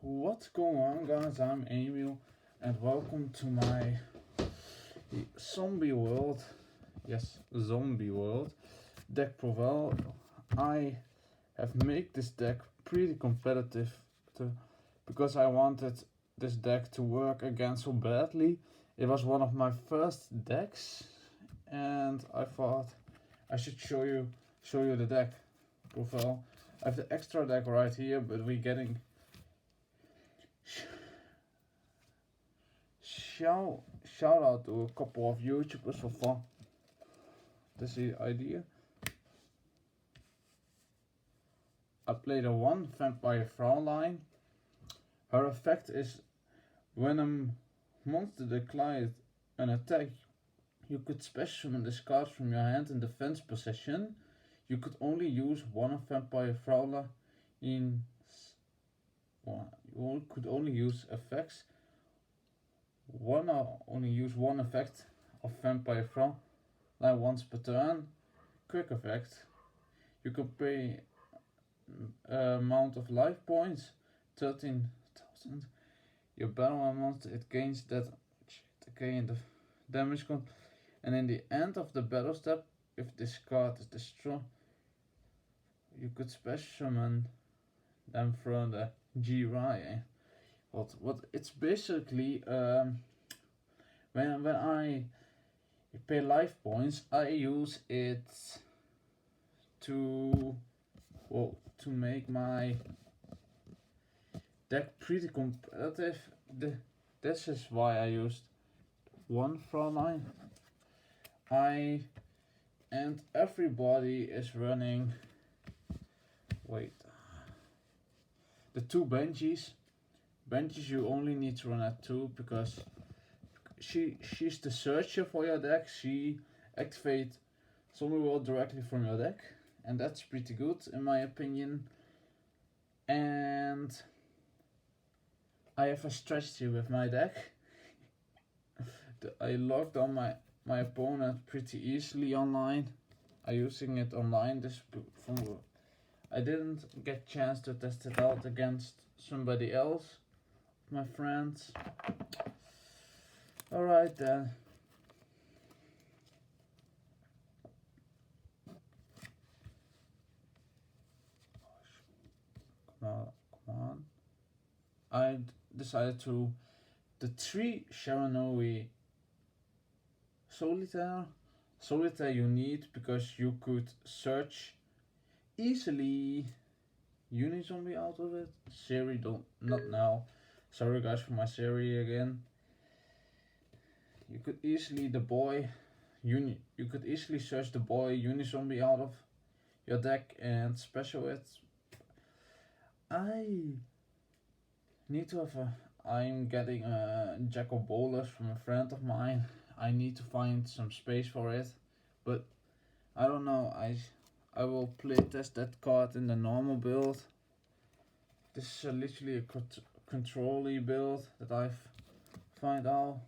What's going on, guys? I'm Emil, and welcome to my zombie world. Yes, zombie world deck profel. I have made this deck pretty competitive because I wanted this deck to work again so badly. It was one of my first decks, and I thought I should show you the deck profile. I have the extra deck right here, but we're getting shout out to a couple of YouTubers for fun. This is the idea. I played a 1 Vampire Fraulein. Her effect is when a monster declares an attack, you could special summon this card from your hand in defense position. You could only use one Vampire Fraulein in. You could only use effects. Only use one effect of Vampire Fraulein once per turn. Quick effect. You can pay amount of life points, 13,000. Your battle monster it gains that in the damage count, and in the end of the battle step, if this card is destroyed, you could special summon them from the GRI. What it's basically when I pay life points, I use it to make my deck pretty competitive. This is why I used one Fraulein. And everybody is running. Wait. The two Banshees. Banshees you only need to run at 2 because she's the searcher for your deck. She activates Zombie World directly from your deck, and that's pretty good in my opinion. And I have a strategy with my deck. I logged on my opponent pretty easily online. I'm using it online. I didn't get chance to test it out against somebody else, my friends. Alright then. Come on. I decided to the 3 Sharanoi Solitaire you need because you could search easily Unizombie out of it. Siri not now. Sorry guys for my Siri again. You could easily you could easily search the boy Unizombie out of your deck and special it. I need to have I'm getting a Jack of Bowlers from a friend of mine. I need to find some space for it, but I don't know. I will play test that card in the normal build. This is literally a control-y build that I've find out.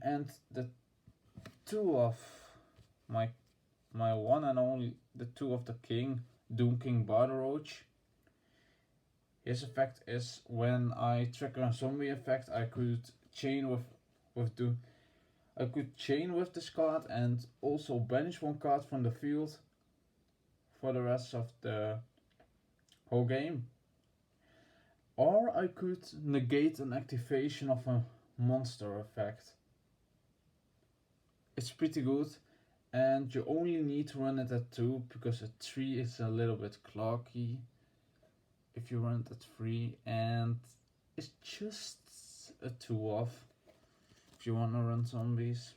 And the 2 of my one and only, the 2 of the King, Doom King Barderoach. His effect is when I trigger a zombie effect, I could chain I could chain with this card and also banish one card from the field for the rest of the whole game. Or I could negate an activation of a monster effect. It's pretty good, and you only need to run it at 2 because a 3 is a little bit clocky if you run it at 3, and it's just a 2 off if you want to run zombies.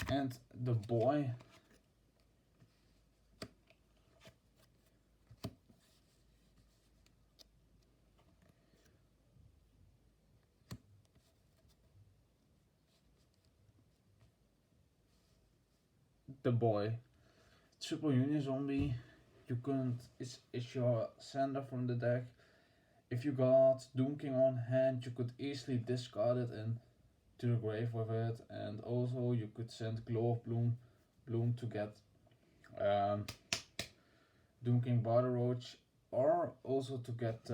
And the boy triple Unizombie, you couldn't it's your sender from the deck. if you got Doom King on hand, you could easily discard it and to the grave with it, and also you could send Glow of Bloom to get um, Doom King Barter Roach, or also to get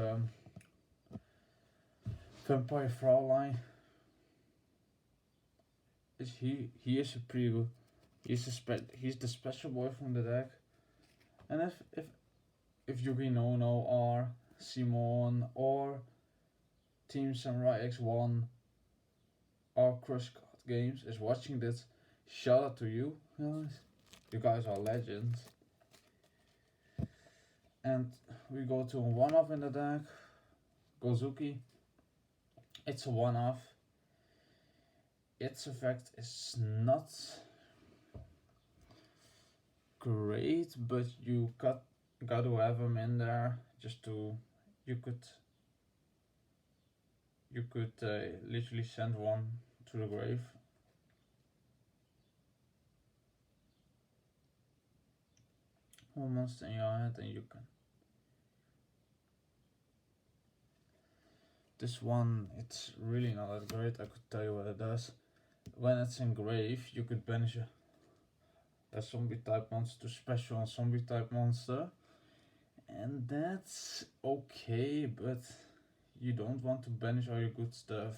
Vampire Fraulein. He is a pretty good. He's the special boy from the deck, and if Yugi Nono or Simon or Team Samurai X1 or Crush Card Games is watching this, shout out to you guys. You guys are legends. And we go to a one-off in the deck, Gozuki. It's a one-off. Its effect is not great, but you got to have him in there just to you could literally send one to the grave. One monster in your hand, and you can. This one, it's really not that great. I could tell you what it does. When it's in grave, you could banish a zombie type monster to special on zombie type monster, and that's okay, but you don't want to banish all your good stuff.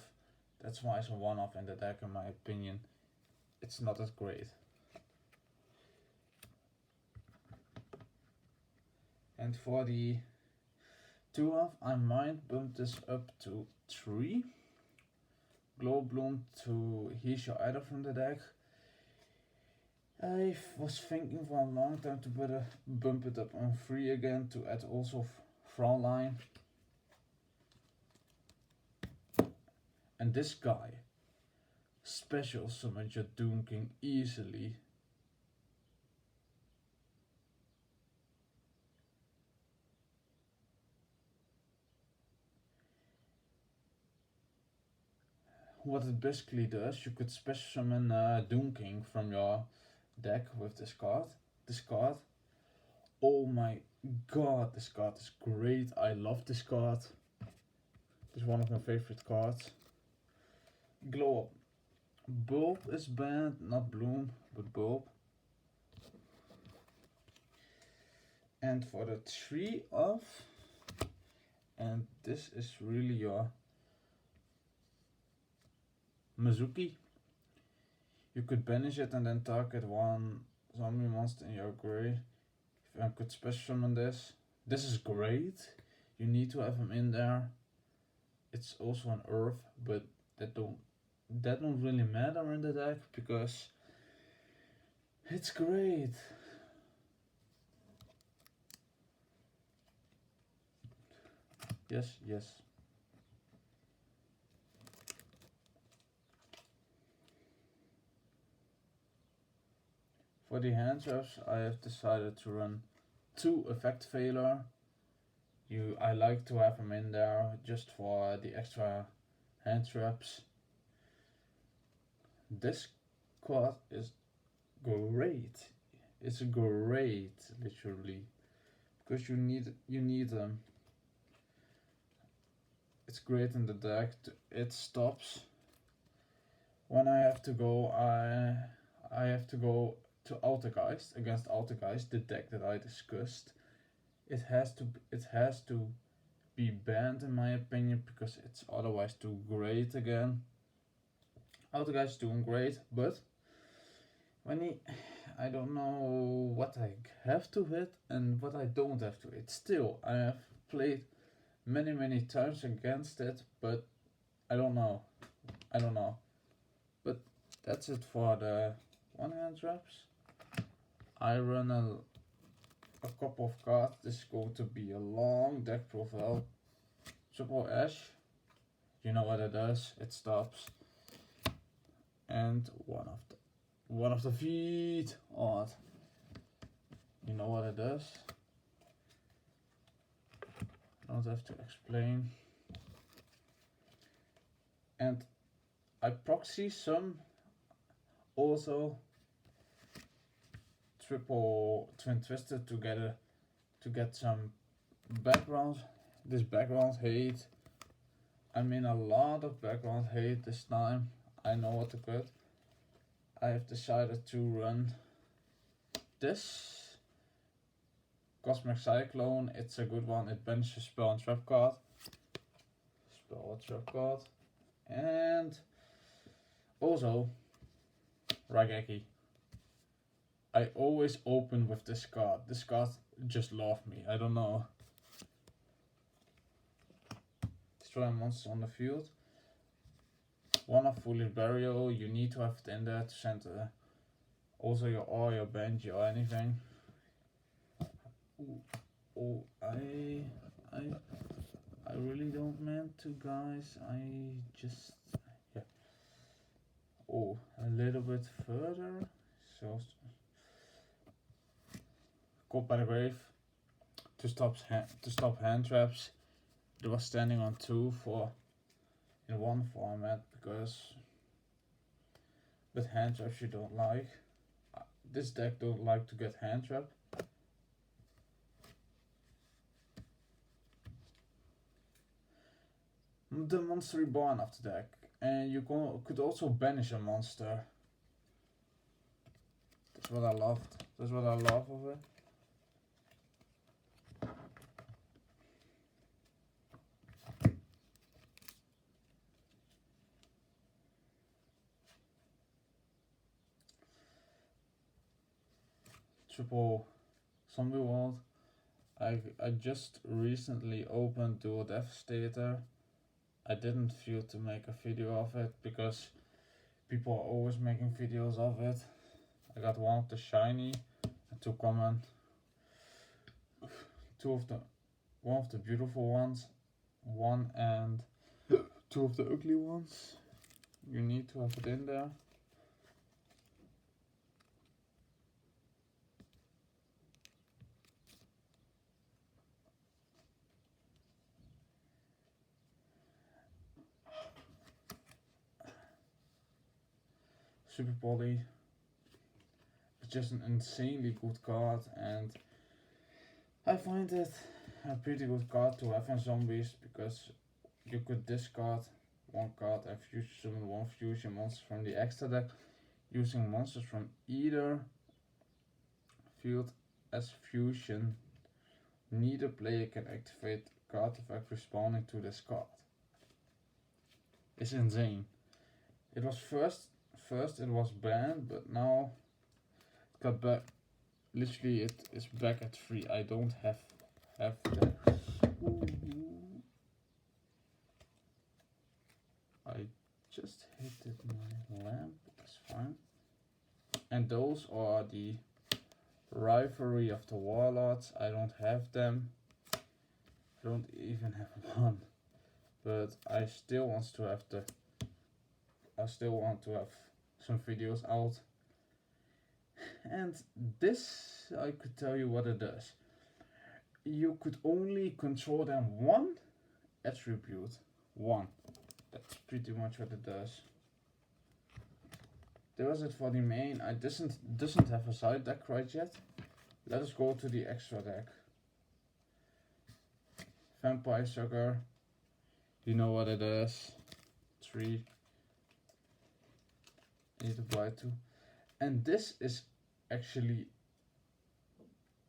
That's why it's a one-off in the deck, in my opinion. It's not as great. And for the 2-off, I might bump this up to 3. Glow Bloom to He's Your Idol from the deck. I was thinking for a long time to better bump it up on 3 again to add also Fraulein. And this guy special summons your Doom King easily. What it basically does, you could special summon Doom King from your deck with this card. Oh my god, this card is great. I love this card. It's one of my favorite cards. Glow Up. Bulb is banned, not Bloom, but Bulb. And for the 3-off, and this is really your Mizuki. You could banish it and then target one zombie monster in your grave. If I could special summon this. This is great. You need to have him in there. It's also an earth, but that don't really matter in the deck because it's great. Yes. For the hand traps, I have decided to run 2 effect failure. I like to have them in there just for the extra hand traps. This card is great. It's great, literally, because you need them. It's great in the deck. It stops when I have to go. I have to go to Altergeist against Altergeist, the deck that I discussed. It has to be banned in my opinion because it's otherwise too great again. Altergeist is doing great, but when I don't know what I have to hit and what I don't have to hit. Still, I have played many times against it, but I don't know. But that's it for the one hand traps. I run a couple of cards. This is going to be a long deck profile. Triple Ash. You know what it does. It stops. And one of the feet. Odd. You know what it does. I don't have to explain. And I proxy some also triple twin twisted together to get some background this background hate. I mean a lot of background hate this time. I know what to cut. I have decided to run this Cosmic Cyclone. It's a good one. It banishes spell and trap card. Spell or trap card. And also Raigeki. I always open with this card. This card just loves me. I don't know. Destroy monsters on the field. One of Foolish Burial. You need to have it in there to send also your or your Benji or anything. Oh, I really don't meant to, guys. I just Oh, a little bit further. So Caught by the Grave to stop hand traps. It was standing on 2 in one format because with hand traps you don't like. This deck don't like to get hand trap. The Monster Reborn of the deck, and you could also banish a monster. That's what I loved. That's what I love of it. Triple Zombie World. I just recently opened Dual Devastator. I didn't feel to make a video of it because people are always making videos of it. I got one of the shiny and 2 common. One of the beautiful ones, one and 2 of the ugly ones. You need to have it in there. Super Poly. It's just an insanely good card, and I find it a pretty good card to have in zombies because you could discard 1 card and summon 1 fusion monster from the extra deck using monsters from either field as fusion. Neither player can activate card effect responding to this card. It's insane. It was first it was banned, but now it got back. Literally, it is back at 3. I don't have that. I just hit my lamp. That's fine. And those are the Rivalry of the Warlords. I don't have them. I don't even have one. But I still want to have some videos out. And this, I could tell you what it does. You could only control them 1 attribute. 1. That's pretty much what it does. That was it for the main. I doesn't have a side deck right yet. Let us go to the extra deck. Vampire Sucker. You know what it is. 3. You need to buy 2. And this is actually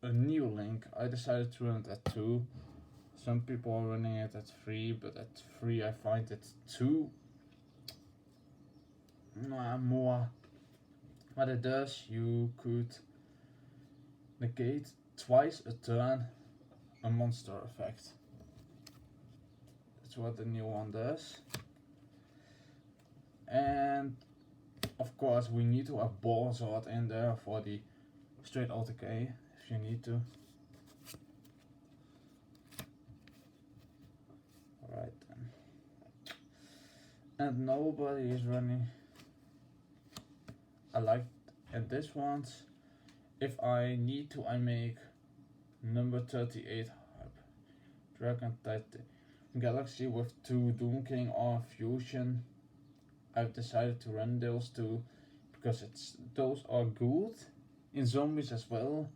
a new link. I decided to run it at 2. Some people are running it at 3, but at 3 I find it too more. What it does, you could negate twice a turn a monster effect. That's what the new one does. And of course we need to have Borzord in there for the straight AutoK if you need to. Alright then. And nobody is running. I like, and this one's, if I need to, I make number 38 Dragon Titan Galaxy with 2 Doom King or Fusion. I've decided to run those 2 because those are good in zombies as well.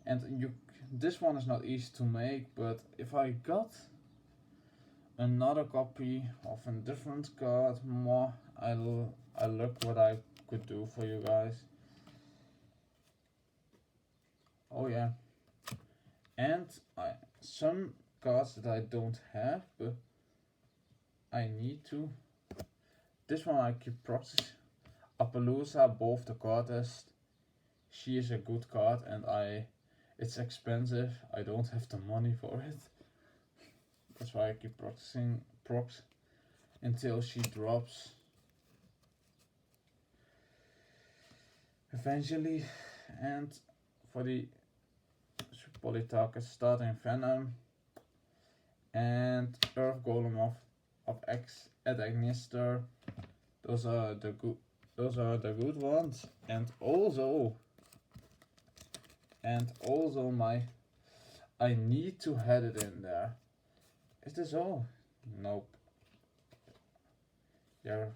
And this one is not easy to make, but if I got another copy of a different card. More, I look what I could do for you guys. Oh yeah, and some cards that I don't have, but I need to. This one I keep practicing. Appaloosa, both the card test. She is a good card, and it's expensive. I don't have the money for it. That's why I keep practicing procs until she drops. Eventually, and for the Polytarchus starting Venom and Earth Golem of X at Agnister. Those are the good ones. And also my I need to have it in there. Is this all? Nope. Yeah.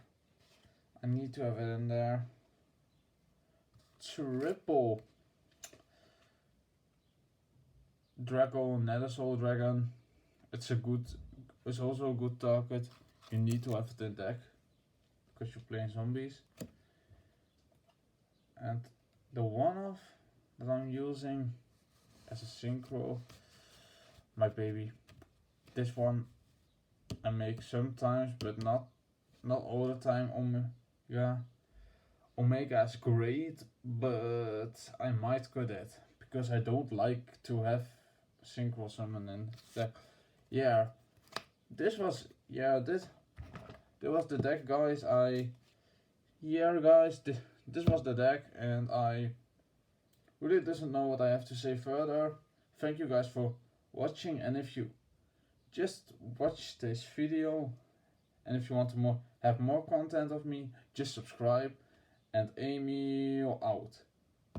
I need to have it in there. Triple Draco Nethersoul Dragon. It's also a good target. You need to have it in deck because you're playing zombies. And the one-off that I'm using as a synchro, my baby. This one I make sometimes, but not all the time. Omega is great, but I might cut it because I don't like to have synchro summon in deck. Yeah, this was the deck, guys. This was the deck, and I really doesn't know what I have to say further. Thank you guys for watching, and if you just watch this video, and if you want to have more content of me, just subscribe, and Amy out.